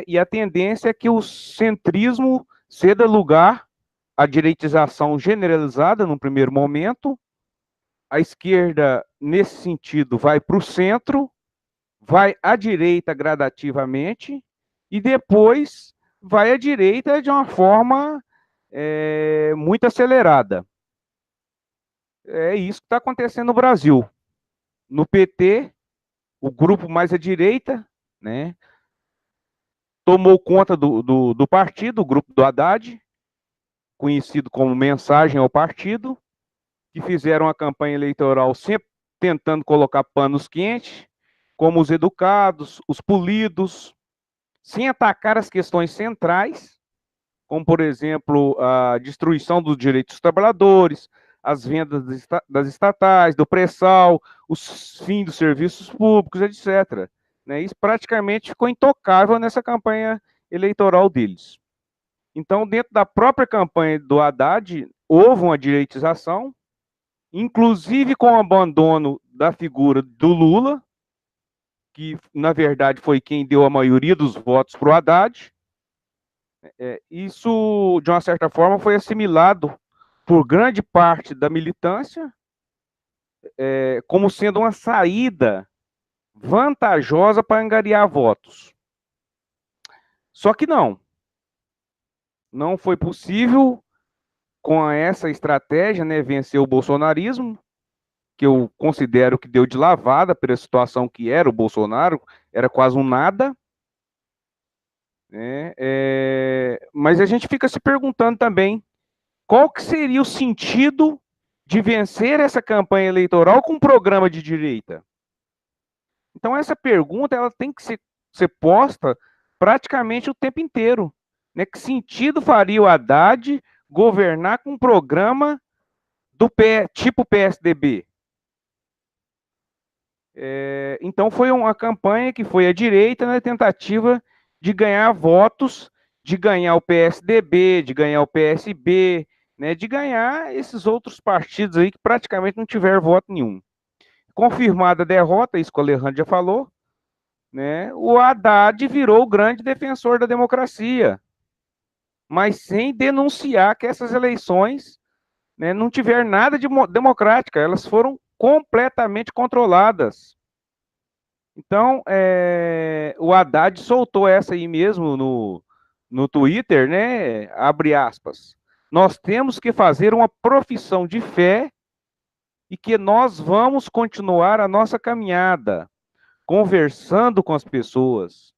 E a tendência é que o centrismo ceda lugar à direitização generalizada no primeiro momento, a esquerda, nesse sentido, vai para o centro, vai à direita gradativamente, e depois vai à direita de uma forma muito acelerada. É isso que está acontecendo no Brasil. No PT, o grupo mais à direita, né, tomou conta do partido, o grupo do Haddad, conhecido como Mensagem ao Partido, que fizeram a campanha eleitoral sempre tentando colocar panos quentes, como os educados, os polidos, sem atacar as questões centrais, como, por exemplo, a destruição dos direitos dos trabalhadores, as vendas das estatais, do pré-sal, os fins dos serviços públicos, etc. Isso praticamente ficou intocável nessa campanha eleitoral deles. Então, dentro da própria campanha do Haddad, houve uma direitização, inclusive com o abandono da figura do Lula, que, na verdade, foi quem deu a maioria dos votos para o Haddad. Isso, de uma certa forma, foi assimilado por grande parte da militância como sendo uma saída vantajosa para angariar votos. Só que não foi possível, com essa estratégia, vencer o bolsonarismo, que eu considero que deu de lavada pela situação que era o Bolsonaro, era quase um nada. Mas a gente fica se perguntando também qual que seria o sentido de vencer essa campanha eleitoral com um programa de direita. Então essa pergunta ela tem que ser posta praticamente o tempo inteiro. Que sentido faria o Haddad governar com um programa tipo PSDB? Então foi uma campanha que foi à direita na tentativa de ganhar votos, de ganhar o PSDB, de ganhar o PSB, de ganhar esses outros partidos aí que praticamente não tiveram voto nenhum. Confirmada a derrota, isso que o Alejandro já falou, o Haddad virou o grande defensor da democracia, mas sem denunciar que essas eleições não tiveram nada de democrática, elas foram completamente controladas. Então, o Haddad soltou essa aí mesmo no Twitter, abre aspas. Nós temos que fazer uma profissão de fé e que nós vamos continuar a nossa caminhada, conversando com as pessoas,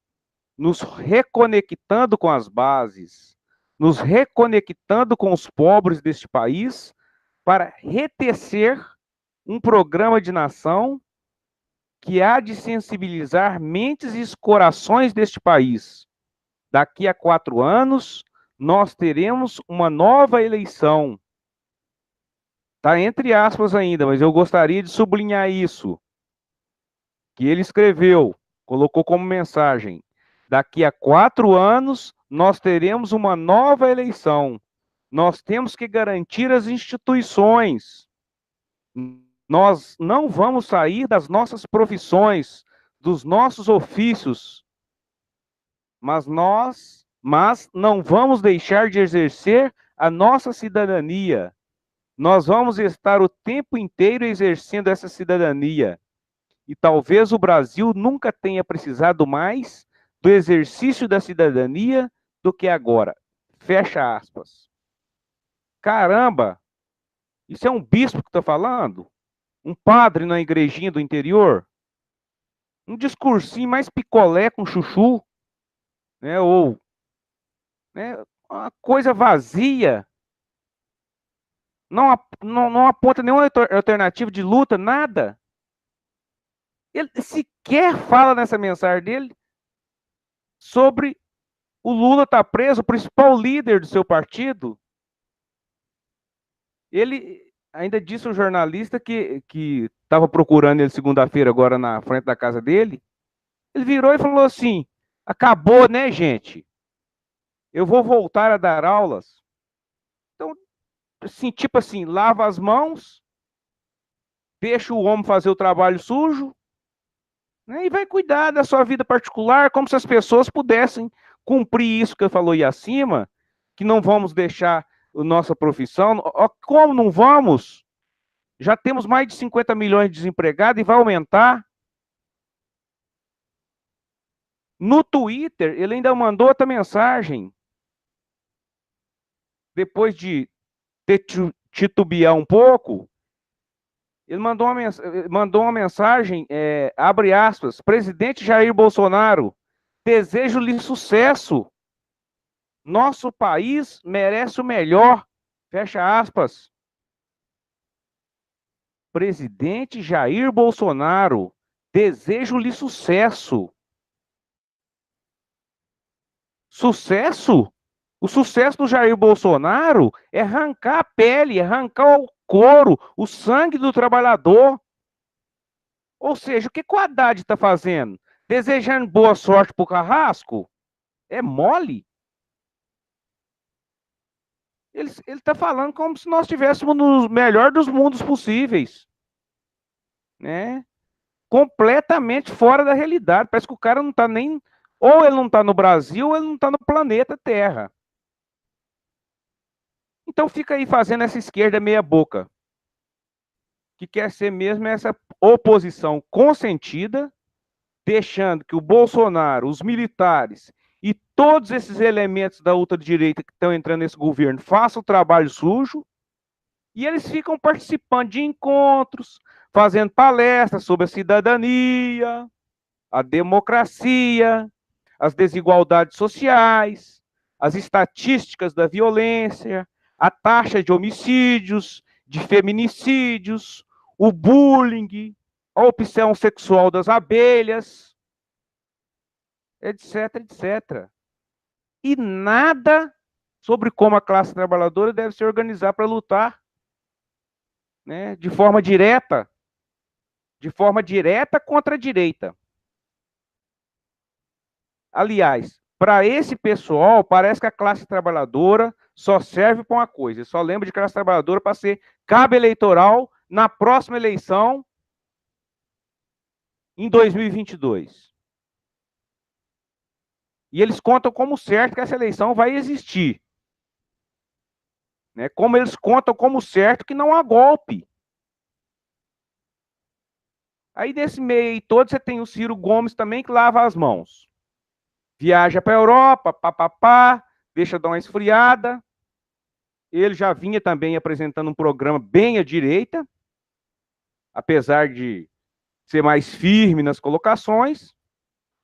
nos reconectando com as bases, nos reconectando com os pobres deste país, para retecer um programa de nação que há de sensibilizar mentes e corações deste país. Daqui a 4 anos, nós teremos uma nova eleição. Está entre aspas ainda, mas eu gostaria de sublinhar isso. Que ele escreveu, colocou como mensagem. Daqui a 4 anos, nós teremos uma nova eleição. Nós temos que garantir as instituições. Nós não vamos sair das nossas profissões, dos nossos ofícios, mas não vamos deixar de exercer a nossa cidadania. Nós vamos estar o tempo inteiro exercendo essa cidadania. E talvez o Brasil nunca tenha precisado mais do exercício da cidadania do que agora. Fecha aspas. Caramba, isso é um bispo que está falando? Um padre na igrejinha do interior? Um discursinho mais picolé com chuchu? Ou uma coisa vazia, não aponta nenhuma alternativa de luta, nada. Ele sequer fala nessa mensagem dele sobre o Lula estar preso, o principal líder do seu partido. Ele ainda disse ao jornalista que estava procurando ele segunda-feira agora na frente da casa dele. Ele virou e falou assim, acabou, né, gente? Eu vou voltar a dar aulas. Então, assim, tipo assim, lava as mãos, deixa o homem fazer o trabalho sujo, né? E vai cuidar da sua vida particular, como se as pessoas pudessem cumprir isso que eu falou aí acima, que não vamos deixar a nossa profissão. Como não vamos? Já temos mais de 50 milhões de desempregados e vai aumentar. No Twitter, ele ainda mandou outra mensagem. Depois de ter titubear um pouco, ele mandou uma mensagem, abre aspas, presidente Jair Bolsonaro, desejo-lhe sucesso. Nosso país merece o melhor. Fecha aspas. Presidente Jair Bolsonaro, desejo-lhe sucesso. Sucesso? O sucesso do Jair Bolsonaro é arrancar a pele, arrancar o couro, o sangue do trabalhador. Ou seja, o que o Haddad está fazendo? Desejando boa sorte para o Carrasco? É mole? Ele está falando como se nós estivéssemos no melhor dos mundos possíveis, né? Completamente fora da realidade. Parece que o cara não está nem... Ou ele não está no Brasil, ou ele não está no planeta Terra. Então fica aí fazendo essa esquerda meia boca, que quer ser mesmo essa oposição consentida, deixando que o Bolsonaro, os militares e todos esses elementos da ultradireita que estão entrando nesse governo façam o trabalho sujo, e eles ficam participando de encontros, fazendo palestras sobre a cidadania, a democracia, as desigualdades sociais, as estatísticas da violência, a taxa de homicídios, de feminicídios, o bullying, a opção sexual das abelhas, etc, etc. E nada sobre como a classe trabalhadora deve se organizar para lutar, né, de forma direta contra a direita. Aliás, para esse pessoal, parece que a classe trabalhadora só serve para uma coisa, só lembra de classe trabalhadora para ser cabo eleitoral na próxima eleição, em 2022. E eles contam como certo que essa eleição vai existir, né? Como eles contam como certo que não há golpe. Aí nesse meio aí todo você tem o Ciro Gomes também que lava as mãos. Viaja para a Europa, papapá, deixa dar uma esfriada. Ele já vinha também apresentando um programa bem à direita, apesar de ser mais firme nas colocações.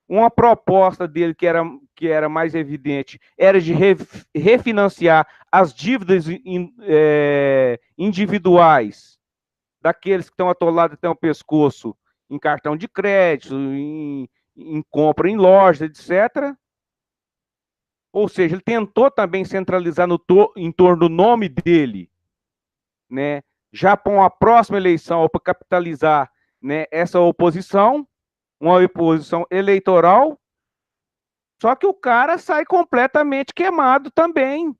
Uma proposta dele que era mais evidente era de refinanciar as dívidas individuais daqueles que estão atolados até o pescoço em cartão de crédito, em compra em loja, etc. Ou seja, ele tentou também centralizar em torno do nome dele, né? Já para uma próxima eleição, para capitalizar, né, essa oposição, uma oposição eleitoral. Só que o cara sai completamente queimado também,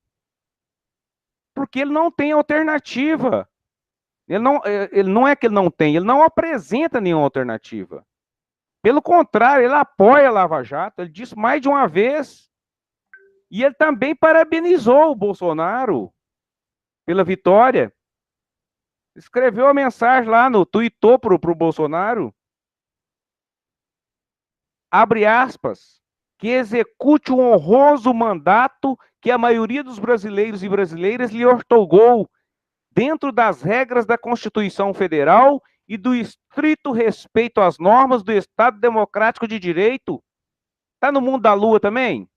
porque ele não tem alternativa. Ele não é que ele não tem, ele não apresenta nenhuma alternativa. Pelo contrário, ele apoia a Lava Jato, ele disse mais de uma vez. E ele também parabenizou o Bolsonaro pela vitória. Escreveu a mensagem lá no tweetou pro Bolsonaro, abre aspas, que execute um honroso mandato que a maioria dos brasileiros e brasileiras lhe outorgou, dentro das regras da Constituição Federal e do estrito respeito às normas do Estado Democrático de Direito. Tá no mundo da lua também?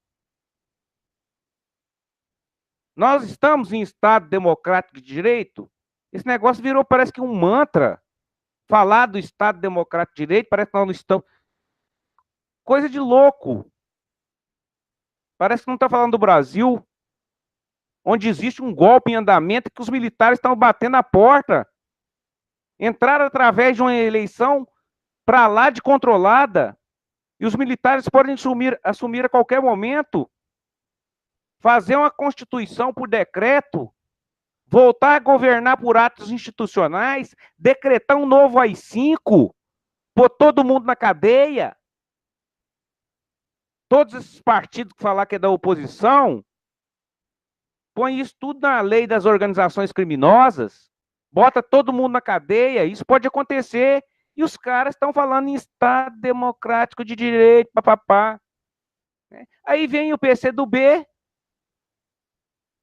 Nós estamos em Estado Democrático de Direito? Esse negócio virou, parece que um mantra. Falar do Estado Democrático de Direito, parece que nós não estamos... Coisa de louco. Parece que não está falando do Brasil, onde existe um golpe em andamento que os militares estão batendo na porta. Entraram através de uma eleição para lá de controlada. E os militares podem assumir a qualquer momento, fazer uma constituição por decreto, voltar a governar por atos institucionais, decretar um novo AI-5, Pôr todo mundo na cadeia. Todos esses partidos que falar que é da oposição, põe isso tudo na lei das organizações criminosas, bota todo mundo na cadeia, isso pode acontecer, e os caras estão falando em Estado democrático de direito, papapá. Aí vem o PCdoB,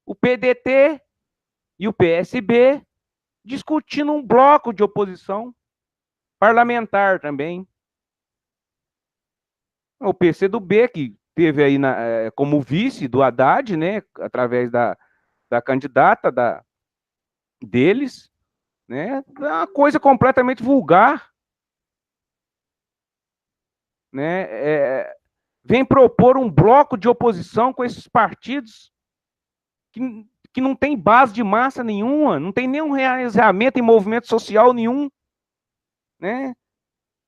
o PDT e o PSB discutindo um bloco de oposição parlamentar também. O PCdoB, que teve aí como vice do Haddad, né, através da candidata deles, né, é uma coisa completamente vulgar, né, vem propor um bloco de oposição com esses partidos que não tem base de massa nenhuma, não tem nenhum realizamento em movimento social nenhum, né,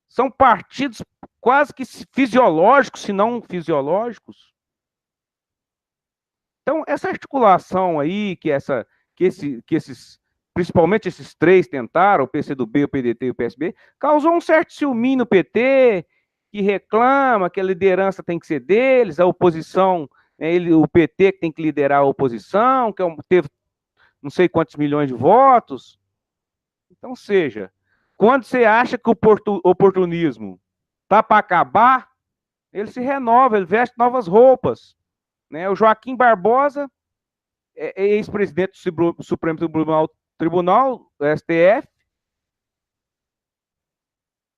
são partidos quase que fisiológicos, se não fisiológicos. Então, essa articulação aí, que esses, principalmente esses três tentaram, o PCdoB, o PDT e o PSB, causou um certo ciúminho no PT, que reclama que a liderança tem que ser deles, a oposição, o PT que tem que liderar a oposição, que teve não sei quantos milhões de votos. Então, seja, quando você acha que o oportunismo está para acabar, ele se renova, ele veste novas roupas. Né? O Joaquim Barbosa, ex-presidente do Supremo Tribunal, STF,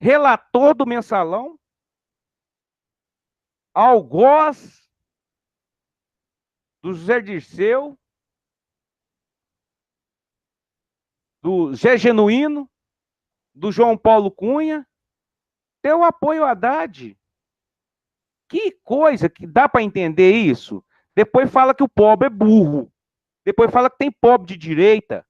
relator do mensalão, algoz do José Dirceu, do Zé Genuíno, do João Paulo Cunha, deu apoio a Haddad. Que coisa que dá para entender isso? Depois fala que o pobre é burro. Depois fala que tem pobre de direita.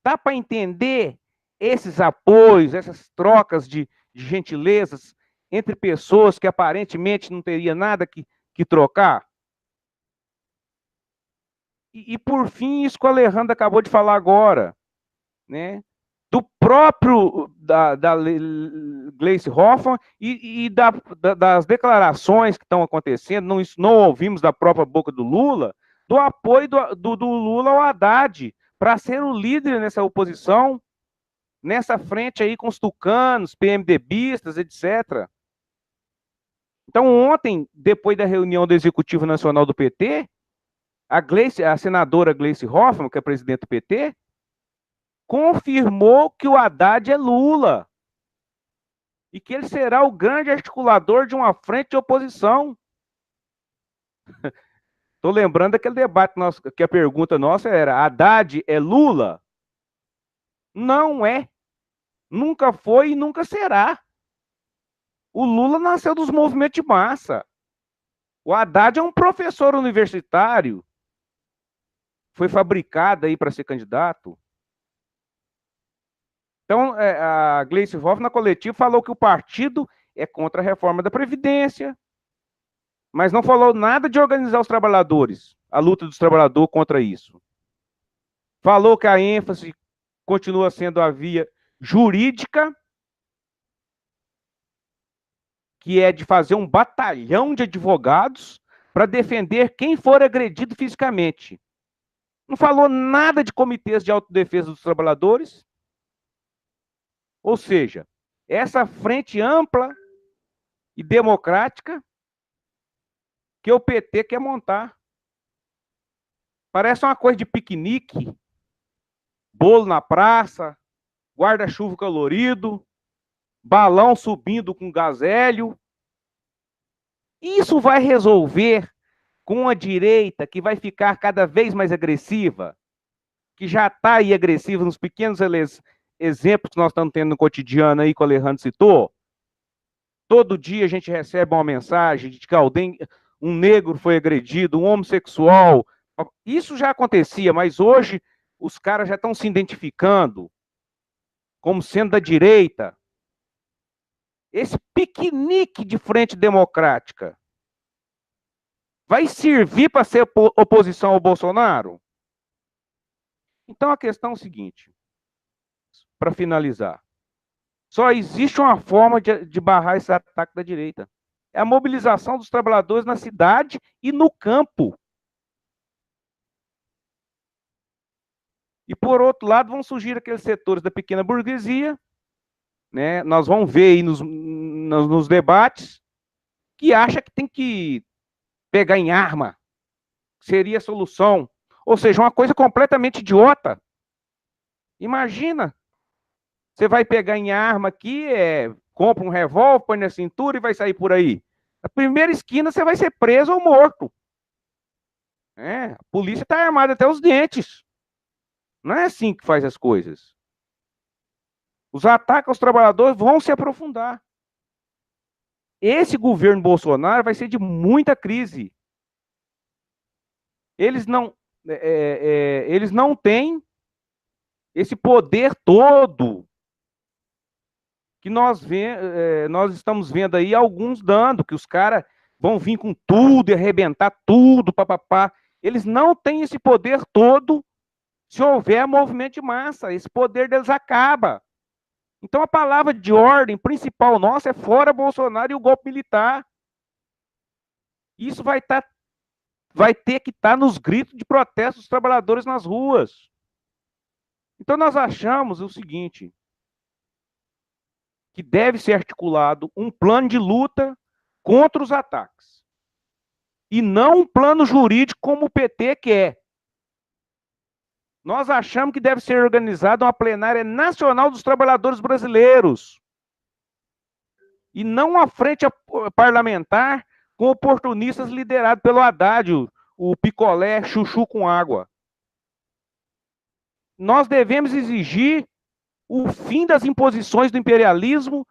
Dá para entender esses apoios, essas trocas de gentilezas entre pessoas que aparentemente não teria nada que trocar? E por fim, isso que o Alejandro acabou de falar agora, né? Do próprio da Gleisi Hoffmann e das declarações que estão acontecendo, não ouvimos da própria boca do Lula, do apoio do Lula ao Haddad para ser o líder nessa oposição, nessa frente aí com os tucanos, PMDBistas, etc. Então, ontem, depois da reunião do Executivo Nacional do PT, a senadora Gleisi Hoffmann, que é presidente do PT, confirmou que o Haddad é Lula e que ele será o grande articulador de uma frente de oposição. Estou lembrando daquele debate nosso, que a pergunta nossa era: Haddad é Lula? Não é. Nunca foi e nunca será. O Lula nasceu dos movimentos de massa. O Haddad é um professor universitário. Foi fabricado aí para ser candidato. Então, a Gleisi Hoffmann, na coletiva, falou que o partido é contra a reforma da Previdência, mas não falou nada de organizar os trabalhadores, a luta dos trabalhadores contra isso. Falou que a ênfase continua sendo a via jurídica, que é de fazer um batalhão de advogados para defender quem for agredido fisicamente. Não falou nada de comitês de autodefesa dos trabalhadores. Ou seja, essa frente ampla e democrática que o PT quer montar. Parece uma coisa de piquenique, bolo na praça, guarda-chuva colorido, balão subindo com gás hélio. Isso vai resolver com a direita que vai ficar cada vez mais agressiva, que já está aí agressiva nos pequenos exemplos que nós estamos tendo no cotidiano aí que o Alejandro citou. Todo dia a gente recebe uma mensagem de que um negro foi agredido, um homossexual. Isso já acontecia, mas hoje os caras já estão se identificando como sendo da direita. Esse piquenique de frente democrática vai servir para ser oposição ao Bolsonaro? Então a questão é o seguinte, para finalizar. Só existe uma forma de barrar esse ataque da direita. É a mobilização dos trabalhadores na cidade e no campo. E, por outro lado, vão surgir aqueles setores da pequena burguesia, né? Nós vamos ver aí nos debates, que acha que tem que pegar em arma, seria a solução. Ou seja, uma coisa completamente idiota. Imagina, você vai pegar em arma aqui, compra um revólver, põe na cintura e vai sair por aí. Na primeira esquina você vai ser preso ou morto. A polícia está armada até os dentes. Não é assim que faz as coisas. Os ataques aos trabalhadores vão se aprofundar. Esse governo Bolsonaro vai ser de muita crise. Eles não têm esse poder todo que nós estamos vendo aí alguns dando, que os caras vão vir com tudo e arrebentar tudo, papapá. Eles não têm esse poder todo se houver movimento de massa. Esse poder deles acaba. Então a palavra de ordem principal nossa é fora Bolsonaro e o golpe militar. Isso vai ter que estar nos gritos de protesto dos trabalhadores nas ruas. Então nós achamos o seguinte, que deve ser articulado um plano de luta contra os ataques. E não um plano jurídico como o PT quer. Nós achamos que deve ser organizada uma plenária nacional dos trabalhadores brasileiros. E não uma frente parlamentar com oportunistas liderados pelo Haddad, o picolé chuchu com água. Nós devemos exigir o fim das imposições do imperialismo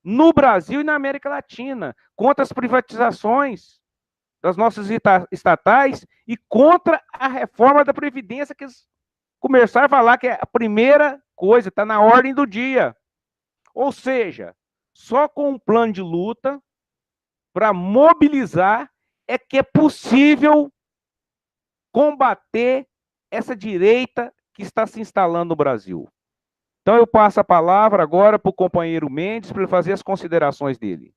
no Brasil e na América Latina, contra as privatizações das nossas estatais e contra a reforma da Previdência, que eles começaram a falar que é a primeira coisa, está na ordem do dia. Ou seja, só com um plano de luta para mobilizar é que é possível combater essa direita que está se instalando no Brasil. Então eu passo a palavra agora para o companheiro Mendes para ele fazer as considerações dele.